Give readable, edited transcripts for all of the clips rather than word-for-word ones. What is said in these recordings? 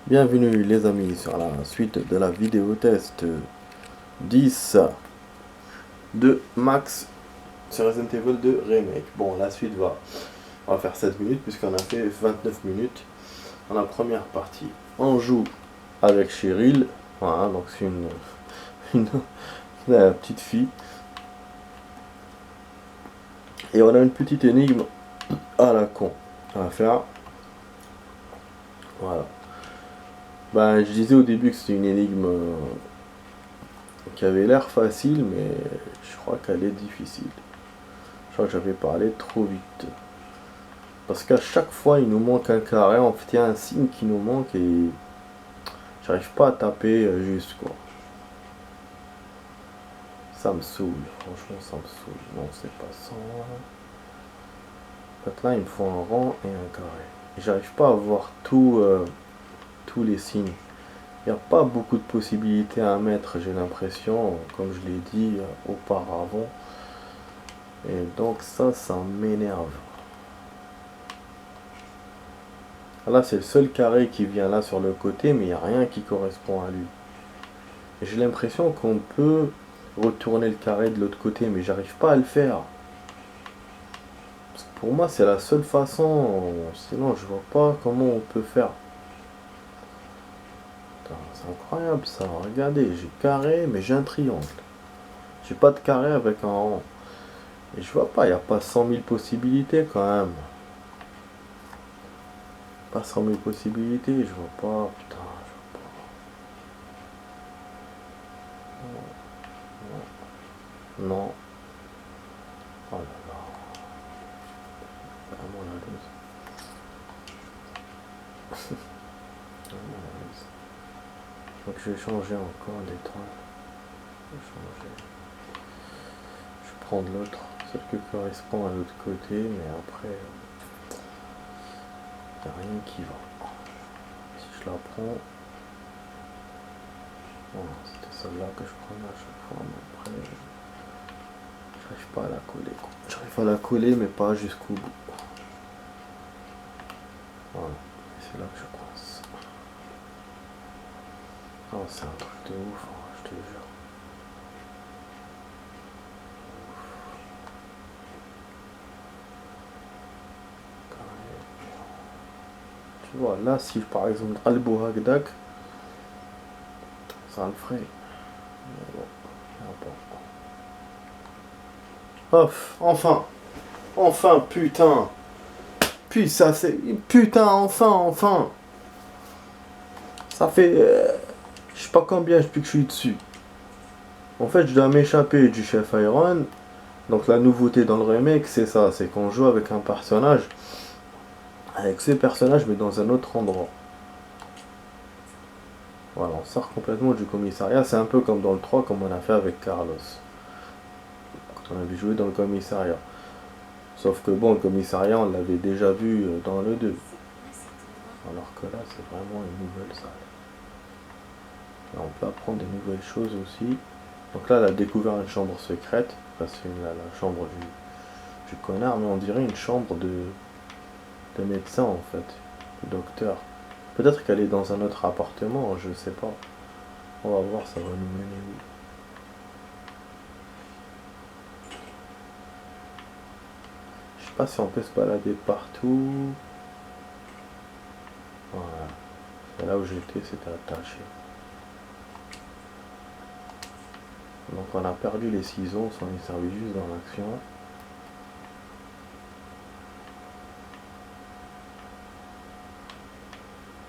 Bienvenue les amis sur la suite de la vidéo test 10 de Max sur Resident Evil 2 Remake. Bon, la suite on va faire 7 minutes puisqu'on a fait 29 minutes dans la première partie. On joue avec Cheryl, voilà, donc c'est une petite fille. Et on a une petite énigme à la con à faire. Voilà. Ben, je disais au début que c'était une énigme qui avait l'air facile, mais je crois qu'elle est difficile. Je crois que j'avais parlé trop vite. Parce qu'à chaque fois, il nous manque un carré. En fait, il y a un signe qui nous manque et j'arrive pas à taper juste, quoi. Ça me saoule. Franchement, ça me saoule. Non, c'est pas ça. En fait, là, il me faut un rang et un carré. Et j'arrive pas à voir tous les signes. Il n'y a pas beaucoup de possibilités à mettre, j'ai l'impression, comme je l'ai dit auparavant. Et donc ça m'énerve. Là, c'est le seul carré qui vient là sur le côté, mais il n'y a rien qui correspond à lui. Et j'ai l'impression qu'on peut retourner le carré de l'autre côté, mais j'arrive pas à le faire. Parce que pour moi, c'est la seule façon, sinon je vois pas comment on peut faire. C'est incroyable ça, regardez, j'ai carré, mais j'ai un triangle. J'ai pas de carré avec un rond. Et je vois pas, il n'y a pas 100 000 possibilités quand même. Pas 100 000 possibilités, je vois pas, putain, je vois pas. Non. Non. Oh là là. Vraiment la loose. Vraiment la loose. Donc je vais changer encore l'étoile. Je vais changer. Je vais prendre l'autre, celle qui correspond à l'autre côté, mais après, il n'y a rien qui va. Si je la prends. Oh, c'était celle-là que je prenais à chaque fois, mais après, j'arrive pas à la coller, quoi. J'arrive à la coller, mais pas jusqu'au bout. Voilà, c'est là que je coince. Oh, c'est un truc de ouf, hein, je te jure. Tu vois, là, si par exemple Albo Hagdak, ça le ferait. Mais bon, off, enfin, enfin, putain. Puis ça, c'est. Putain, enfin. Ça fait. Je sais pas combien depuis que je suis dessus. En fait, je dois m'échapper du chef Iron. Donc la nouveauté dans le remake, c'est ça, c'est qu'on joue avec un personnage. Avec ce personnage, mais dans un autre endroit. Voilà, on sort complètement du commissariat. C'est un peu comme dans le 3, comme on a fait avec Carlos. Quand on avait joué dans le commissariat. Sauf que bon, le commissariat, on l'avait déjà vu dans le 2. Alors que là, c'est vraiment une nouvelle salle. Là, on peut apprendre des nouvelles choses aussi. Donc là, elle a découvert une chambre secrète. Enfin, c'est la chambre du connard, mais on dirait une chambre de médecin en fait, de docteur. Peut-être qu'elle est dans un autre appartement, je sais pas. On va voir, ça va nous mener où. Je sais pas si on peut se balader partout. Voilà. Et là où j'étais, c'était attaché. Donc on a perdu les ciseaux, on est servi juste dans l'action.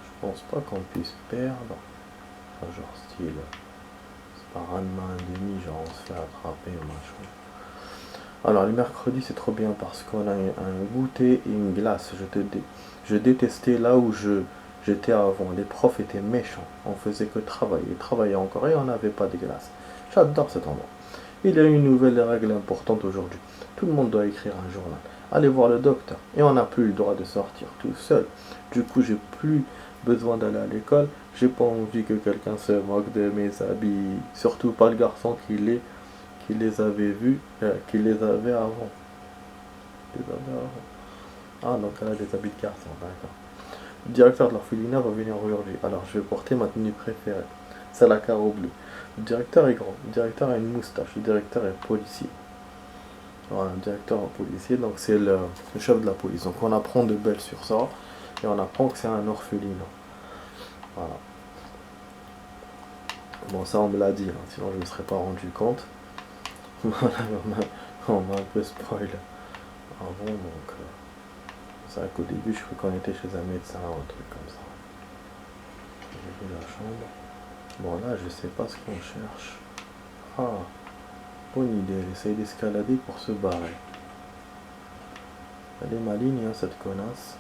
Je pense pas qu'on puisse perdre. Enfin, genre style. C'est pas un de main et demi, genre on se fait attraper ou machin. Alors le mercredi c'est trop bien parce qu'on a un goûter et une glace. Je détestais là où j'étais avant. Les profs étaient méchants. On faisait que travailler encore et on n'avait pas de glace. J'adore cet endroit. Il y a une nouvelle règle importante aujourd'hui. Tout le monde doit écrire un journal. Allez voir le docteur. Et on n'a plus le droit de sortir tout seul. Du coup, j'ai plus besoin d'aller à l'école. J'ai pas envie que quelqu'un se moque de mes habits. Surtout pas le garçon qui les avait vus, qui les avait avant. Ah, donc elle a des habits de garçon, d'accord. Le directeur de l'orphelinat va venir aujourd'hui. Alors je vais porter ma tenue préférée. C'est la carreau bleu. Le directeur est grand. Le directeur a une moustache. Le directeur est policier. Voilà, le directeur est policier, donc c'est le chef de la police. Donc on apprend de belles sur ça. Et on apprend que c'est un orphelinat. Voilà. Bon, ça on me l'a dit, hein, sinon je ne me serais pas rendu compte. Voilà, on m'a un peu spoil avant, donc c'est vrai qu'au début je crois qu'on était chez un médecin ou un truc comme ça. J'ai vu la chambre. Bon là je sais pas ce qu'on cherche. Ah, bonne idée, elle essaye d'escalader pour se barrer. Elle est maligne hein, cette connasse.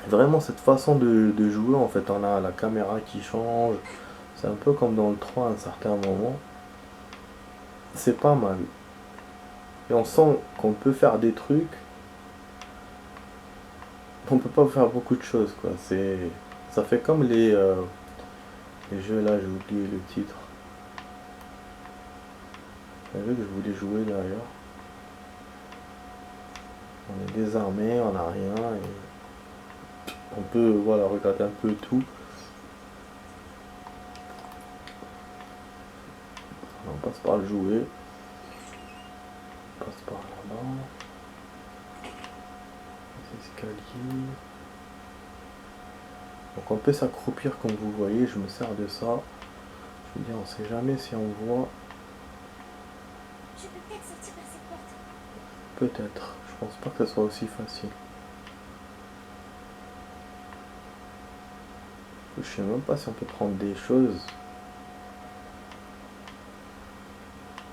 Vraiment cette façon de jouer en fait, on a la caméra qui change. C'est un peu comme dans le 3 à un certain moment. C'est pas mal. Et on sent qu'on peut faire des trucs. On peut pas faire beaucoup de choses quoi. Ça fait comme les jeux là, j'ai oublié le titre. Un jeu que je voulais jouer d'ailleurs. On est désarmé, on n'a rien et on peut voilà regarder un peu tout. On passe par le jouet. On passe par là-bas. Les escaliers. Donc on peut s'accroupir comme vous voyez, je me sers de ça. Je veux dire, on sait jamais si on voit. Je peux peut-être sortir par cette porte. Peut-être. Je pense pas que ce soit aussi facile. Je sais même pas si on peut prendre des choses.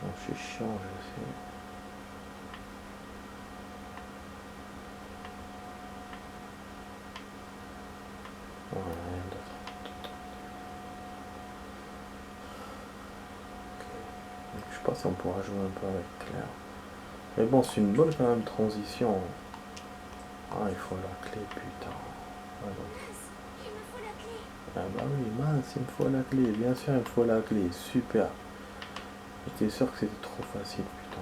Bon, c'est chiant, je sais. Ouais, rien d'autre. Ok. Je sais pas si on pourra jouer un peu avec Claire. Mais bon, c'est une bonne quand même transition. Ah, il faut la clé, putain. Ah, Mince, il me faut la clé. ah bah oui, mince, il me faut la clé. Bien sûr, il me faut la clé. Super. J'étais sûr que c'était trop facile, putain.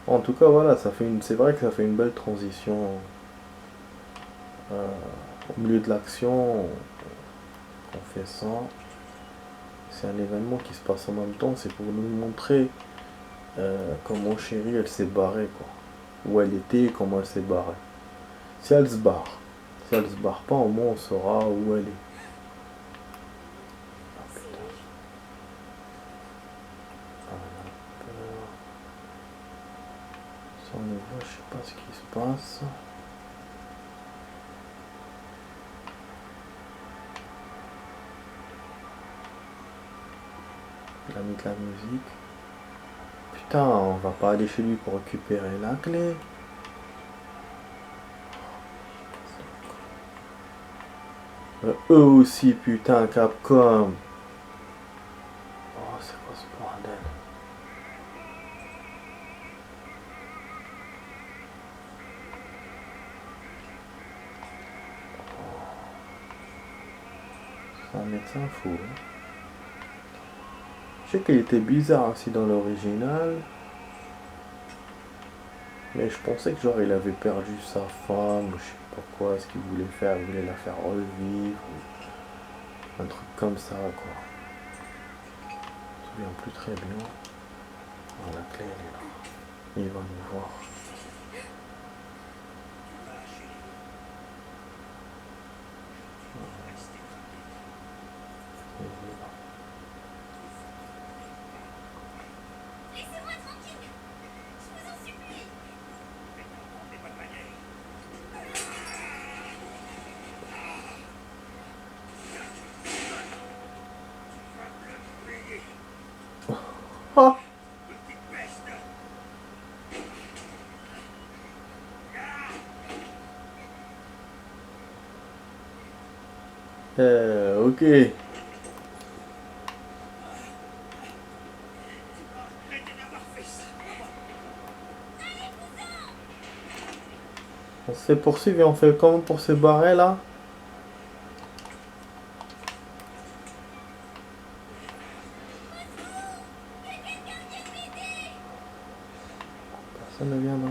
En tout cas, voilà, c'est vrai que ça fait une belle transition. Au milieu de l'action, on fait ça. C'est un événement qui se passe en même temps. C'est pour nous montrer comment chérie elle s'est barrée, quoi. Où elle était et comment elle s'est barrée. Si elle se barre, si elle se barre pas, au moins on saura où elle est. Ah C'est putain, lui. ah, elle a peur. Si on le voit, je sais pas ce qui se passe. Il a mis de la musique. Putain, on va pas aller chez lui pour récupérer la clé. Eux aussi, putain, Capcom. Oh, c'est quoi ce bordel? C'est un médecin fou. Hein. Je sais qu'il était bizarre aussi dans l'original. Mais je pensais que genre il avait perdu sa femme, ou je sais pas quoi, ce qu'il voulait faire, il voulait la faire revivre, ou un truc comme ça quoi. Je me souviens plus très bien. Ah, la clé elle est là. Il va nous voir. Il est là. Laissez-moi tranquille. Je vous en supplie. Ah ok. On se fait poursuivre et on fait comment pour se barrer là? Personne ne viendra.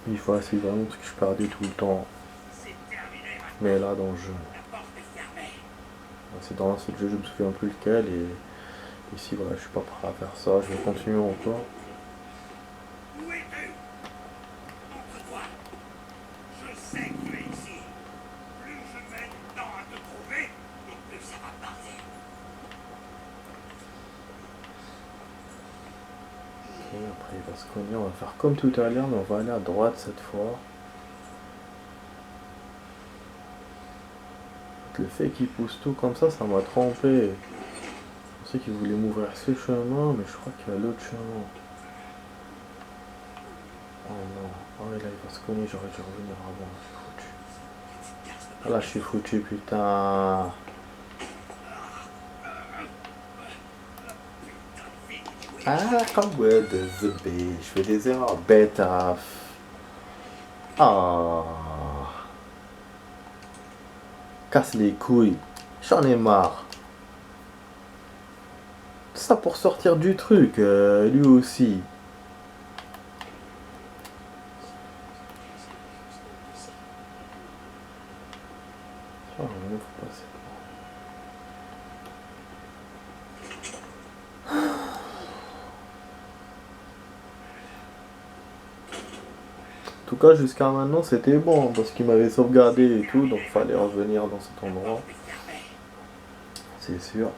Il faut essayer vraiment parce que je perdais tout le temps. C'est terminé maintenant. Mais là, dans le jeu. La porte est fermée. C'est dans ce jeu, je me souviens plus lequel. Et ici, voilà, je suis pas prêt à faire ça. Je vais continuer encore. Où es-tu? Montre-toi. Je sais que tu es ici. Plus je mets de temps à te trouver, et plus ça va partir. Et après, il va se cogner. On va faire comme tout à l'heure, mais on va aller à droite cette fois. Le fait qu'il pousse tout comme ça m'a trompé. Je pensais qu'il voulait m'ouvrir ce chemin, mais je crois qu'il y a l'autre chemin. Oh non. Oh, et là, il va se cogner. J'aurais dû revenir avant. Je suis foutu. Ah là, je suis foutu, putain. Ah, ouais, désolé. Je fais des erreurs bêtes. Ah. Casse les couilles. J'en ai marre. Ça pour sortir du truc, lui aussi. Oh, non, faut passer. En tout cas, jusqu'à maintenant, c'était bon parce qu'il m'avait sauvegardé et tout, donc fallait revenir dans cet endroit. C'est sûr.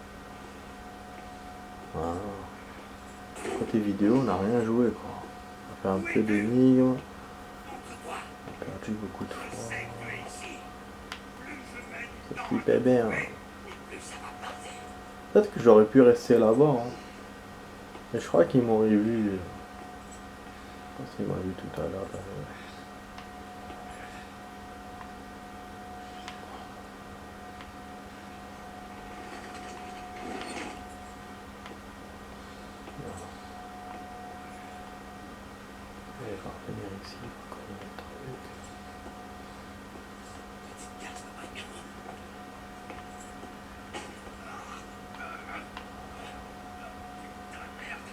Voilà. Côté vidéo, on n'a rien joué, quoi. On a fait un peu d'énigmes. On a perdu beaucoup de fois. Ça flippait bien. Peut-être que j'aurais pu rester là-bas. Hein. Mais je crois qu'ils m'auraient vu. Je pense qu'ils m'ont vu tout à l'heure. Il va revenir ici pour connaître le truc.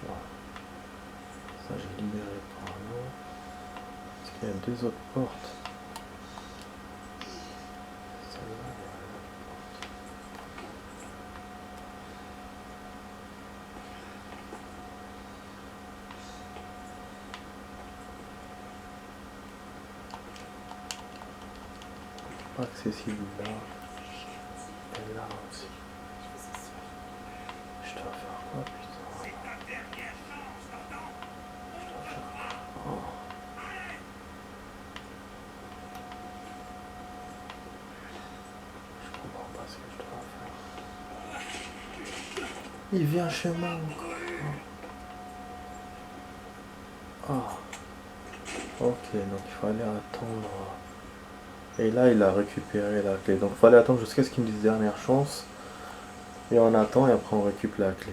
Voilà. Ça, j'ai libéré par là. Est-ce qu'il y a deux autres portes? Celle-là, il y a une autre porte. Pas accessible là. Et là aussi. Je dois faire quoi, putain? C'est ta dernière chance, t'entends? Je dois faire quoi? Oh. Je comprends pas ce que je dois faire. Il vient chez moi encore. Ah. Ok, donc il fallait attendre. Et là, il a récupéré la clé. Donc il fallait attendre jusqu'à ce qu'il me dise dernière chance. Et on attend et après on récupère la clé.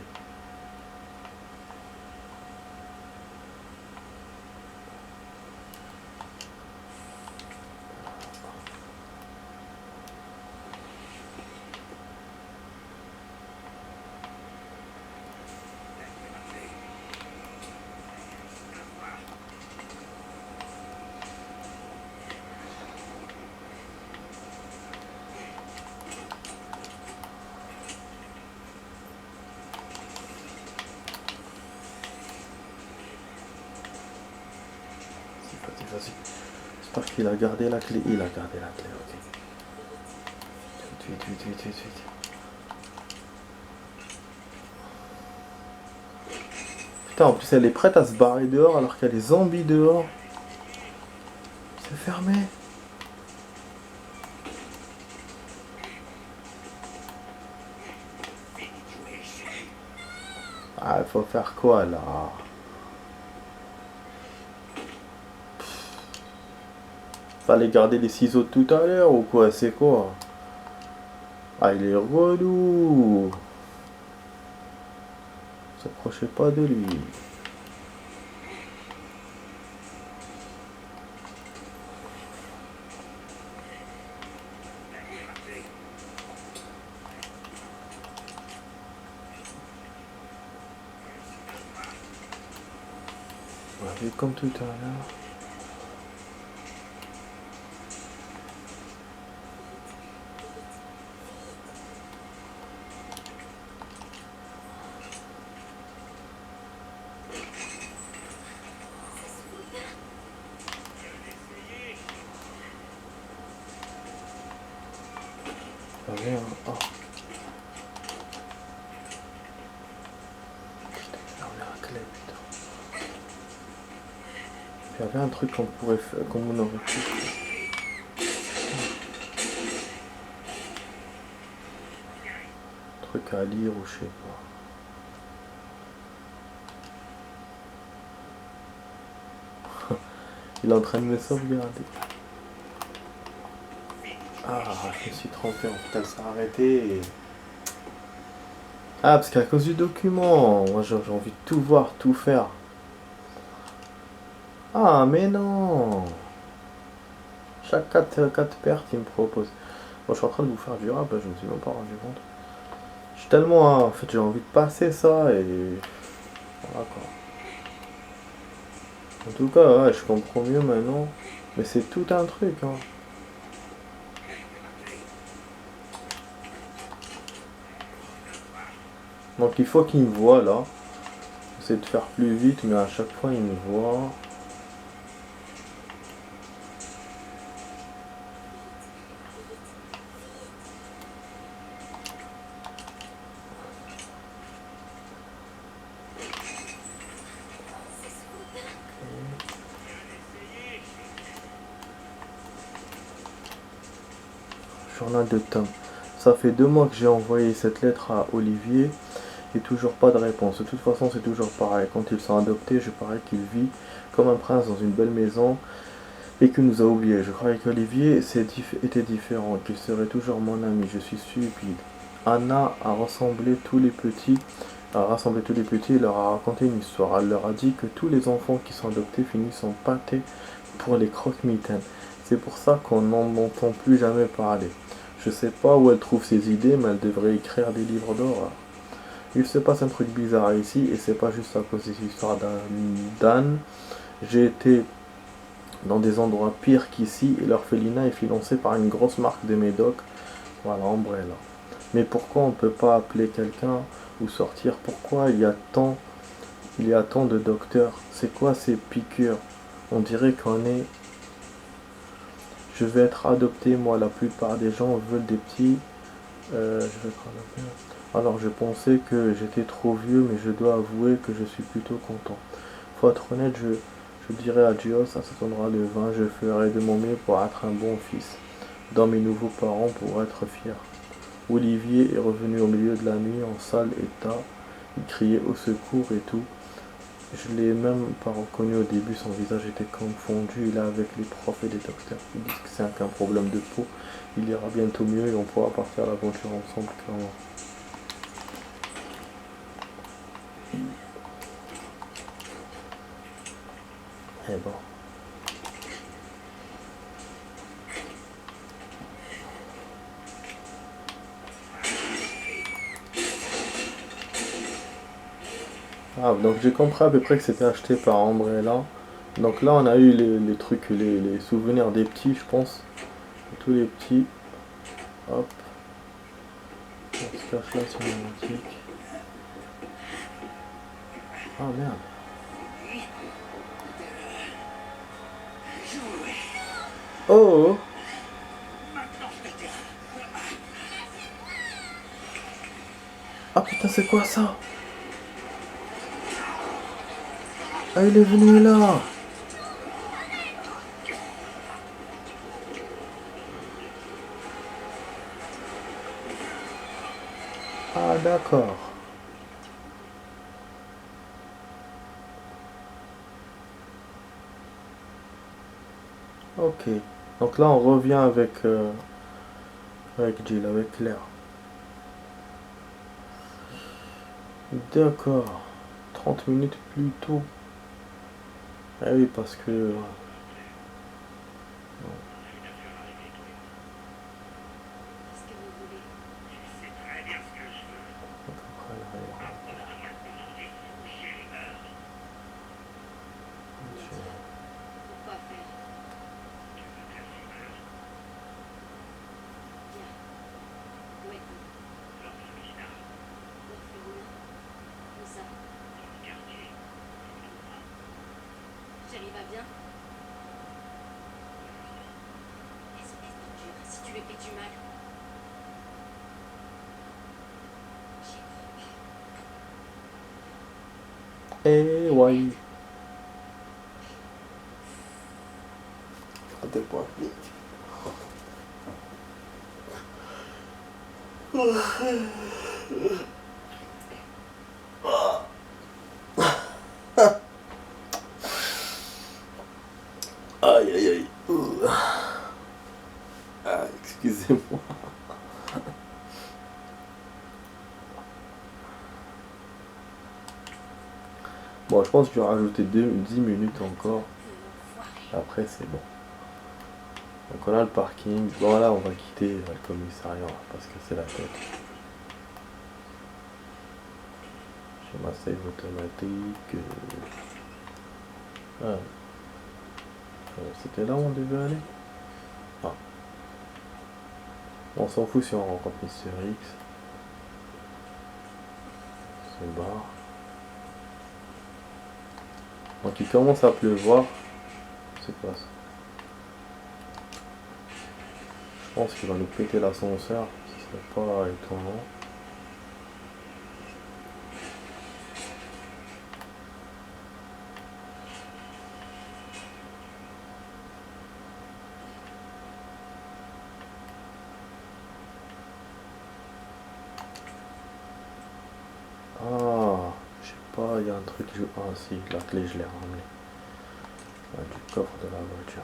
Vas-y. J'espère qu'il a gardé la clé. Il a gardé la clé, ok. Vite. Putain, en plus elle est prête à se barrer dehors alors qu'il y a des zombies dehors. C'est fermé. Ah, il faut faire quoi là? Fallait garder les ciseaux de tout à l'heure ou quoi? C'est quoi? Ah, il est relou. S'approchez pas de lui. On va faire comme tout à l'heure. avait un... Oh. Il y avait un truc qu'on pourrait faire, qu'on aurait pu faire. Un truc à lire ou je sais pas. Il est en train de me sauvegarder. Ah, je me suis trompé, en fait, elle s'est arrêtée et... Ah, parce qu'à cause du document, moi j'ai envie de tout voir, tout faire. Ah, mais non! Chaque 4 pertes, il me propose. Moi, je suis en train de vous faire du rap, je me suis même pas rendu compte. Je suis tellement... En fait, j'ai envie de passer ça et... Voilà quoi. En tout cas, ouais, je comprends mieux maintenant. Mais c'est tout un truc, hein. Donc il faut qu'il me voit là. J'essaie de faire plus vite, mais à chaque fois il me voit. Journal de Tom. Ça fait 2 mois que j'ai envoyé cette lettre à Olivier et toujours pas de réponse. De toute façon, c'est toujours pareil. Quand ils sont adoptés, je parie qu'il vit comme un prince dans une belle maison et qu'il nous a oubliés. Je croyais qu'Olivier était différent, qu'il serait toujours mon ami. Je suis stupide. Anna a rassemblé tous les petits et leur a raconté une histoire. Elle leur a dit que tous les enfants qui sont adoptés finissent en pâté pour les croque-mitaines. C'est pour ça qu'on n'en entend plus jamais parler. Je sais pas où elle trouve ses idées, mais elle devrait écrire des livres d'horreur. Il se passe un truc bizarre ici, et c'est pas juste à cause des histoires d'Anne. J'ai été dans des endroits pires qu'ici, et l'orphelinat est financé par une grosse marque de médoc. Voilà, Umbrella. Mais pourquoi on peut pas appeler quelqu'un ou sortir? Pourquoi il y a tant de docteurs? C'est quoi ces piqûres? On dirait qu'on est... Je vais être adopté, moi, la plupart des gens veulent des petits. Je vais être adopté. Alors je pensais que j'étais trop vieux, mais je dois avouer que je suis plutôt content. Faut être honnête, je dirais adios, ça s'attendra le 20, je ferai de mon mieux pour être un bon fils. Dans mes nouveaux parents pour être fier. Olivier est revenu au milieu de la nuit en sale état. Il criait au secours et tout. Je l'ai même pas reconnu au début, son visage était confondu. Il est avec les profs et les docteurs. Ils disent que c'est qu'un problème de peau. Il ira bientôt mieux et on pourra partir à l'aventure ensemble, clairement. Eh bon. Ah, donc j'ai compris à peu près que c'était acheté par Umbrella. Donc là on a eu les trucs, les souvenirs des petits, je pense. Tous les petits. Hop. On se cache là sur l'antique. Ah merde. Oh. Ah putain, c'est quoi ça? Ah, il est venu là. Ah d'accord. Ok. Donc là on revient avec Jill, avec Claire. D'accord. 30 minutes plus tôt. Ah oui, parce que... Chérie, va bien? Espèce de dur, si tu lui fais du mal. Eh ouais. T'es pas aïe aïe aïe. Ah, excusez-moi. Bon, je pense que je vais rajouter 10 minutes encore. Après, c'est bon. Donc on a le parking. Bon là, on va quitter le commissariat parce que c'est la tête. J'ai ma save automatique. Ah. C'était là où on devait aller. Ah. On s'en fout si on rencontre Mister X. C'est barre. Donc il commence à pleuvoir. C'est quoi ça? Je pense qu'il va nous péter l'ascenseur. Ce serait pas étonnant. Ah, je sais pas, il y a un truc. Ah si, la clé je l'ai ramenée. Ah, du coffre de la voiture.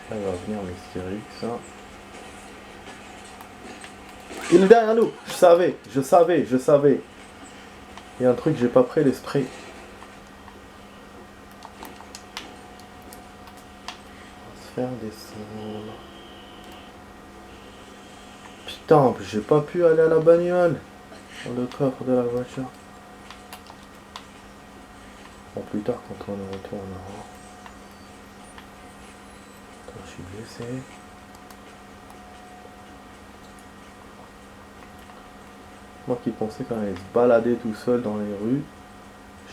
Là, il va venir Mister X. Il est derrière nous. Je savais. Il y a un truc, j'ai pas pris les sprays. On va se faire descendre. Putain, j'ai pas pu aller à la bagnole. Dans le coffre de la voiture. Bon, plus tard, quand on est retour, on aura. Attends, je suis blessé. Moi qui pensais qu'on allait se balader tout seul dans les rues,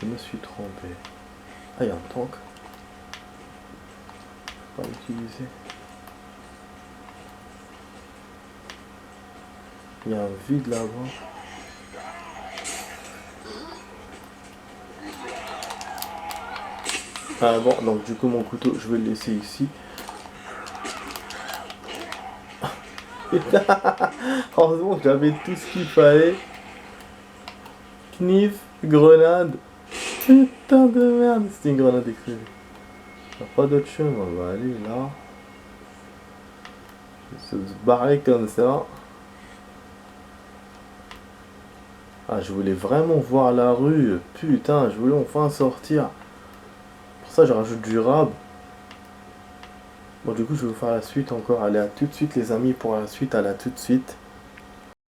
je me suis trompé. Ah, il y a un tank. Je peux pas l'utiliser. Il y a un vide là-bas. Ah bon, donc du coup mon couteau, je vais le laisser ici. Heureusement que j'avais tout ce qu'il fallait. Knif, grenade. Putain de merde, c'était une grenade écrivée. Il n'y a pas d'autre chemin, on va aller là. Je vais se barrer comme ça. Ah, je voulais vraiment voir la rue. Putain, je voulais enfin sortir. Pour ça, je rajoute du rab. Bon, du coup, je vais vous faire la suite encore. Allez, à tout de suite, les amis, pour la suite. Allez, à tout de suite.